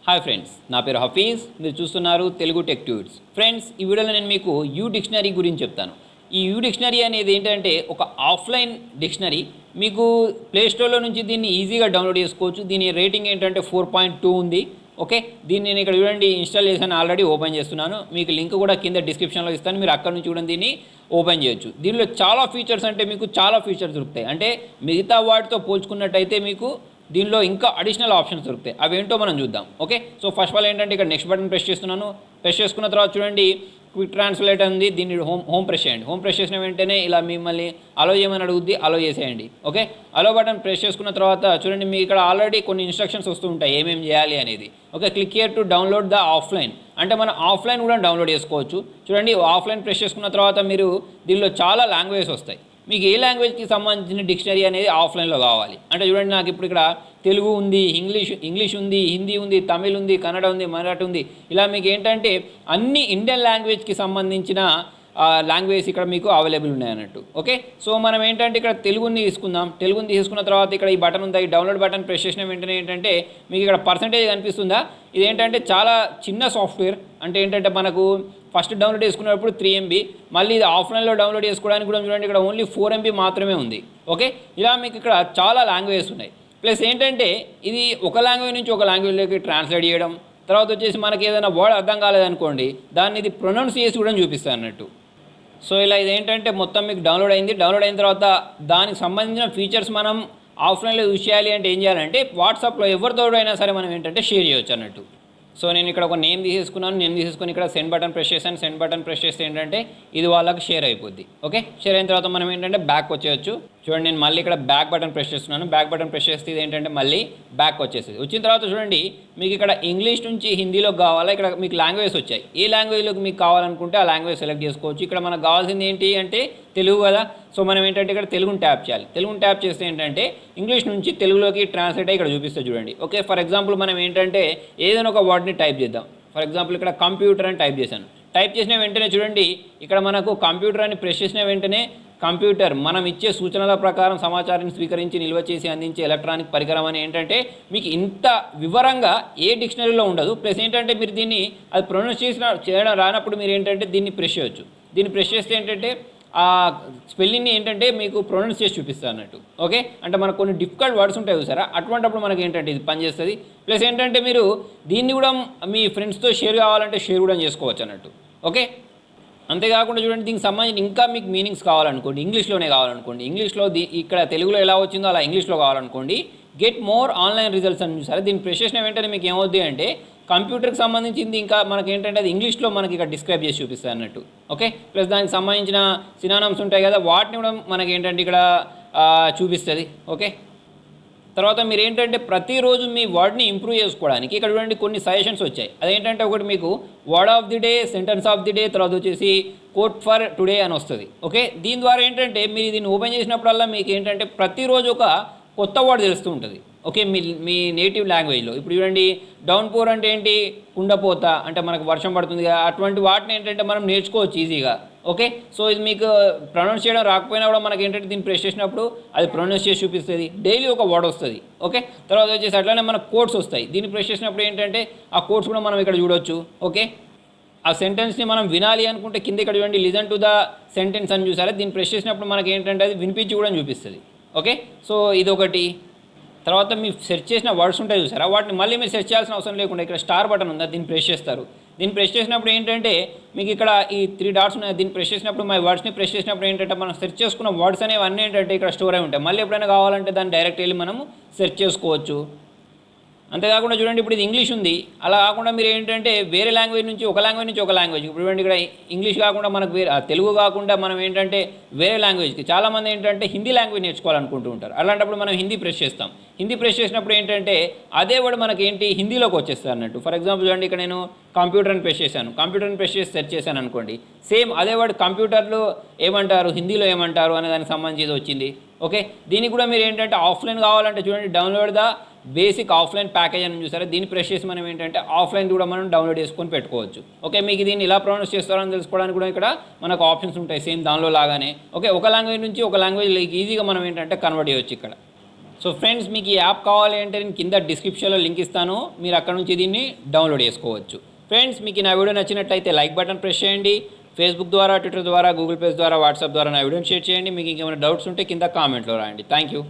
Hi friends, నా పేరు హఫీజ్. మీరు చూస్తున్నారు తెలుగు టెక్ ట్యూట్స్. ఫ్రెండ్స్, ఈ వీడియోలో నేను మీకు యూ డిక్షనరీ గురించి చెప్తాను. ఈ యూ డిక్షనరీ అనేది ఏంటంటే ఒక ఆఫ్లైన్ డిక్షనరీ. మీకు ప్లేస్టోర్లో నుంచి దీన్ని ఈజీగా డౌన్లోడ్ చేసుకోవచ్చు. దీని రేటింగ్ ఏంటంటే 4.2 ఉంది. ఓకే, దీన్ని నేను ఇక్కడ చూడండి ఇన్స్టాల్ చేశాను, ఆల్రెడీ ఓపెన్ చేస్తున్నాను. మీకు లింక్ కూడా కింద డిస్క్రిప్షన్లో ఇస్తాను, మీరు అక్కడ నుంచి కూడా దీన్ని ఓపెన్ చేయొచ్చు. దీనిలో చాలా ఫీచర్స్ అంటే మీకు చాలా ఫీచర్స్ దొరుకుతాయి. అంటే మిగతా వాటితో పోల్చుకున్నట్టయితే మీకు దీనిలో ఇంకా అడిషనల్ ఆప్షన్స్ దొరుకుతాయి. అవేంటో మనం చూద్దాం. Okay, so first of all ఏంటంటే ఇక్కడ నెక్స్ట్ బటన్ ప్రెస్ చేస్తున్నాను. ప్రెస్ చేసుకున్న తర్వాత చూడండి క్విక్ ట్రాన్స్లేట్ ఉంది. దీన్ని హోమ్ ప్రెస్ చేయండి. హోమ్ ప్రెస్ చేసిన వెంటనే ఇలా మిమ్మల్ని అలో చేయమని అడుగుద్ది, అలో చేసేయండి. ఓకే, అలో బటన్ ప్రెస్ చేసుకున్న తర్వాత చూడండి మీకు ఇక్కడ ఆల్రెడీ కొన్ని ఇన్స్ట్రక్షన్స్ వస్తూ ఉంటాయి ఏమేమి చేయాలి అనేది. Okay, click here to download the offline, అంటే మనం ఆఫ్లైన్ కూడా డౌన్లోడ్ చేసుకోవచ్చు. చూడండి ఆఫ్లైన్ ప్రెస్ చేసుకున్న తర్వాత మీరు దీనిలో చాలా లాంగ్వేజెస్ వస్తాయి. మీకు ఏ లాంగ్వేజ్కి సంబంధించిన డిక్షనరీ అనేది ఆఫ్లైన్లో కావాలి అంటే చూడండి, నాకు ఇప్పుడు ఇక్కడ తెలుగు ఉంది, ఇంగ్లీష్ ఉంది, హిందీ ఉంది, తమిళ్ ఉంది, కన్నడ ఉంది, మరాఠీ ఉంది. ఇలా మీకు ఏంటంటే అన్ని ఇండియన్ లాంగ్వేజ్కి సంబంధించిన లాంగ్వేజ్ ఇక్కడ మీకు అవైలబుల్ ఉన్నాయన్నట్టు. ఓకే, సో మనం ఏంటంటే ఇక్కడ తెలుగుని తీసుకుందాం. తెలుగుని తీసుకున్న తర్వాత ఇక్కడ ఈ బటన్ ఉంది, ఈ డౌన్లోడ్ బటన్ ప్రెస్ చేసిన వెంటనే ఏంటంటే మీకు ఇక్కడ పర్సంటేజ్ కనిపిస్తుందా. ఇదేంటంటే చాలా చిన్న సాఫ్ట్వేర్. అంటే ఏంటంటే మనకు ఫస్ట్ డౌన్లోడ్ చేసుకున్నప్పుడు 3 MB, మళ్ళీ ఇది ఆఫ్లైన్లో డౌన్లోడ్ చేసుకోవడానికి కూడా చూడండి ఇక్కడ ఓన్లీ 4 MB మాత్రమే ఉంది. ఓకే, ఇలా మీకు ఇక్కడ చాలా లాంగ్వేజెస్ ఉన్నాయి. ప్లస్ ఏంటంటే ఇది ఒక లాంగ్వేజ్ నుంచి ఒక లాంగ్వేజ్లోకి ట్రాన్స్లేట్ చేయడం, తర్వాత వచ్చేసి మనకి ఏదైనా వర్డ్ అర్థం కాలేదనుకోండి దాన్ని ఇది ప్రొనౌన్స్ చేసి కూడా చూపిస్తాను అన్నట్టు. సో ఇలా ఇదేంటంటే మొత్తం మీకు డౌన్లోడ్ అయింది. డౌన్లోడ్ అయిన తర్వాత దానికి సంబంధించిన ఫీచర్స్ మనం ఆఫ్లైన్లో యూజ్ చేయాలి అంటే ఏం చేయాలంటే వాట్సాప్లో ఎవరితో అయినా సరే మనం ఏంటంటే షేర్ చేయొచ్చు అన్నట్టు. సో నేను ఇక్కడ ఒక నేమ్ తీసేసుకున్నాను. నేమ్ తీసేసుకొని ఇక్కడ సెండ్ బటన్ ప్రెస్ చేశాను. సెండ్ బటన్ ప్రెస్ చేస్తే ఏంటంటే ఇది వాళ్ళకి షేర్ అయిపోద్ది. ఓకే, షేర్ అయిన తర్వాత మనం ఏంటంటే బ్యాక్ వచ్చేయచ్చు. చూడండి నేను మళ్ళీ ఇక్కడ బ్యాక్ బటన్ ప్రెస్ చేస్తున్నాను. బ్యాక్ బటన్ ప్రెస్ చేస్తే ఇది ఏంటంటే మళ్ళీ బ్యాక్ వచ్చేస్తుంది. వచ్చిన తర్వాత చూడండి మీకు ఇక్కడ ఇంగ్లీష్ నుంచి హిందీలోకి కావాలా, ఇక్కడ మీకు లాంగ్వేజ్ వచ్చాయి. ఏ లాంగ్వేజ్లోకి మీకు కావాలనుకుంటే ఆ లాంగ్వేజ్ సెలెక్ట్ చేసుకోవచ్చు. ఇక్కడ మనకు కావాల్సింది ఏంటి అంటే తెలుగు కదా. సో మనం ఏంటంటే ఇక్కడ తెలుగుని ట్యాప్ చేయాలి. తెలుగుని ట్యాప్ చేస్తే ఏంటంటే ఇంగ్లీష్ నుంచి తెలుగులోకి ట్రాన్స్లేట్ అయ్యి ఇక్కడ చూపిస్తుంది చూడండి. ఓకే, ఫర్ ఎగ్జాంపుల్ మనం ఏంటంటే ఏదైనా ఒక వర్డ్ని టైప్ చేద్దాం. ఫర్ ఎగ్జాంపుల్ ఇక్కడ కంప్యూటర్ అని టైప్ చేశాను. టైప్ చేసిన వెంటనే చూడండి ఇక్కడ మనకు కంప్యూటర్ అని ప్రెస్ చేసిన వెంటనే కంప్యూటర్ మనం ఇచ్చే సూచనల ప్రకారం సమాచారాన్ని స్వీకరించి నిల్వ చేసి అందించే ఎలక్ట్రానిక్ పరికరం అని ఏంటంటే మీకు ఇంత వివరంగా ఏ డిక్షనరీలో ఉండదు. ప్లస్ ఏంటంటే మీరు దీన్ని అది ప్రొనౌన్స్ చేయడం రానప్పుడు మీరు ఏంటంటే దీన్ని ప్రెస్ చేయొచ్చు. దీన్ని ప్రెస్ చేస్తే ఏంటంటే ఆ స్పెల్లింగ్ని ఏంటంటే మీకు ప్రొనౌన్స్ చేసి చూపిస్తుంది అన్నట్టు. ఓకే, అంటే మనకు కొన్ని డిఫికల్ట్ వర్డ్స్ ఉంటాయి చూసారా, అటువంటిప్పుడు మనకి ఏంటంటే ఇది పనిచేస్తుంది. ప్లస్ ఏంటంటే మీరు దీన్ని కూడా మీ ఫ్రెండ్స్తో షేర్ కావాలంటే షేర్ కూడా చేసుకోవచ్చు అన్నట్టు. ఓకే, అంతేకాకుండా చూడండి దీనికి సంబంధించి ఇంకా మీకు మీనింగ్స్ కావాలనుకోండి, ఇంగ్లీష్లోనే కావాలనుకోండి, ఇంగ్లీష్లో ఇక్కడ తెలుగులో ఎలా వచ్చిందో అలా ఇంగ్లీష్లో కావాలనుకోండి, గెట్ మోర్ ఆన్లైన్ రిజల్ట్స్ అని చూసారా. దీన్ని ప్రెస్ చేసిన వెంటనే మీకు ఏమవుద్ది అంటే కంప్యూటర్కి సంబంధించింది ఇంకా మనకి ఏంటంటే అది ఇంగ్లీష్లో మనకి ఇక్కడ డిస్క్రైబ్ చేసి చూపిస్తుంది అన్నట్టు. ఓకే, ప్లస్ దానికి సంబంధించిన సినానమ్స్ ఉంటాయి కదా, వాటిని కూడా మనకి ఏంటంటే ఇక్కడ చూపిస్తుంది. ఓకే, తర్వాత మీరు ఏంటంటే ప్రతిరోజు మీ వర్డ్ని ఇంప్రూవ్ చేసుకోవడానికి ఇక్కడ చూడండి కొన్ని సజెషన్స్ వచ్చాయి. అదేంటంటే ఒకటి మీకు word of the day, sentence of the day, తర్వాత వచ్చేసి కోట్ ఫర్ టుడే అని వస్తుంది. ఓకే, దీని ద్వారా ఏంటంటే మీరు దీన్ని ఓపెన్ చేసినప్పుడల్లా మీకు ఏంటంటే ప్రతిరోజు ఒక కొత్త వర్డ్ తెలుస్తూ ఉంటుంది. ఓకే, మీ నేటివ్ లాంగ్వేజ్లో. ఇప్పుడు చూడండి డౌన్ పోర్ అంటే ఏంటి, కుండపోత అంటే మనకు వర్షం పడుతుంది కదా, అటువంటి వాటిని ఏంటంటే మనం నేర్చుకోవచ్చు ఈజీగా. ఓకే, సో ఇది మీకు ప్రొనౌన్స్ చేయడం రాకపోయినా కూడా మనకి ఏంటంటే దీన్ని ప్రెస్ చేసినప్పుడు అది ప్రొనౌన్స్ చేసి చూపిస్తుంది. డైలీ ఒక వర్డ్ వస్తుంది. ఓకే, తర్వాత వచ్చేసి అట్లానే మనకు కోడ్స్ వస్తాయి. దీన్ని ప్రెస్ చేసినప్పుడు ఏంటంటే ఆ కోడ్స్ కూడా మనం ఇక్కడ చూడొచ్చు. ఓకే, ఆ సెంటెన్స్ని మనం వినాలి అనుకుంటే కింద ఇక్కడ చూడండి లిజన్ టు ద సెంటెన్స్ అని చూసారా, దీన్ని ప్రెస్ చేసినప్పుడు మనకి ఏంటంటే అది వినిపించి కూడా చూపిస్తుంది. ఓకే, సో ఇదొకటి. తర్వాత మీరు సెర్చ్ చేసిన వర్డ్స్ ఉంటాయి చూసారా, వాటిని మళ్ళీ మీరు సెర్చ్ చేయాల్సిన అవసరం లేకుండా ఇక్కడ స్టార్ బటన్ ఉందా, దీన్ని ప్రెస్ చేస్తారు. దీన్ని ప్రెస్ చేసినప్పుడు ఏంటంటే మీకు ఇక్కడ ఈ 3 డాట్స్ ఉన్నాయి. దీన్ని ప్రెస్ చేసినప్పుడు మై వర్డ్స్ని ప్రెస్ చేసినప్పుడు ఏంటంటే మనం సెర్చ్ చేసుకున్న వర్డ్స్ అనేవి అన్నీ ఏంటంటే ఇక్కడ స్టోర్ అయి ఉంటాయి. మళ్ళీ ఎప్పుడైనా కావాలంటే దాన్ని డైరెక్ట్ వెళ్ళి మనము సెర్చ్ చేసుకోవచ్చు. అంతేకాకుండా చూడండి ఇప్పుడు ఇది ఇంగ్లీష్ ఉంది, అలా కాకుండా మీరు ఏంటంటే వేరే లాంగ్వేజ్ నుంచి ఒక లాంగ్వేజ్ ఇప్పుడు చూడండి ఇక్కడ ఇంగ్లీష్ కాకుండా మనకు తెలుగు కాకుండా మనం ఏంటంటే వేరే లాంగ్వేజ్కి చాలామంది ఏంటంటే హిందీ లాంగ్వేజ్ నేర్చుకోవాలనుకుంటూ ఉంటారు. అలాంటప్పుడు మనం హిందీ ప్రెస్ చేస్తాం. హిందీ ప్రెస్ చేసినప్పుడు ఏంటంటే అదే వర్డ్ మనకి ఏంటి హిందీలోకి వచ్చేస్తుంది అన్నట్టు. ఫర్ ఎగ్జాంపుల్ చూడండి ఇక్కడ నేను కంప్యూటర్ని ప్రెస్ చేశాను. కంప్యూటర్ని ప్రెస్ చేసి సెర్చ్ చేశాను అనుకోండి, సేమ్ అదే వర్డ్ కంప్యూటర్లో ఏమంటారు, హిందీలో ఏమంటారు అనే దానికి సంబంధించి వచ్చింది. ఓకే, దీనికి కూడా మీరు ఏంటంటే ఆఫ్లైన్ కావాలంటే చూడండి download the basic offline package అని చూసారా, దీన్ని ప్రెస్ చేసి మనం ఏంటంటే ఆఫ్లైన్ కూడా మనం డౌన్లోడ్ చేసుకొని పెట్టుకోవచ్చు. ఓకే, మీకు దీన్ని ఇలా ప్రొనౌన్స్ చేస్తారని తెలుసుకోవడానికి కూడా ఇక్కడ మనకు ఆప్షన్స్ ఉంటాయి సేమ్ దానిలో లాగానే. ఓకే, ఒక లాంగ్వేజ్ నుంచి ఒక లాంగ్వేజ్ ఈజీగా మనం ఏంటంటే కన్వర్ట్ చేయవచ్చు ఇక్కడ. సో ఫ్రెండ్స్, మీకు ఈ యాప్ కావాలి అంటే నేను కింద డిస్క్రిప్షన్లో లింక్ ఇస్తాను, మీరు అక్కడ నుంచి దీన్ని డౌన్లోడ్ చేసుకోవచ్చు. ఫ్రెండ్స్, మీకు నా వీడియో నచ్చినట్లయితే లైక్ బటన్ ప్రెస్ చేయండి. ఫేస్బుక్ ద్వారా, ట్విట్టర్ ద్వారా, గూగుల్ ప్లస్ ద్వారా, వాట్సాప్ ద్వారా నా వీడియోని షేర్ చేయండి. మీకు ఇంకేమైనా డౌట్స్ ఉంటే కింద కామెంట్లో రాయండి. Thank you.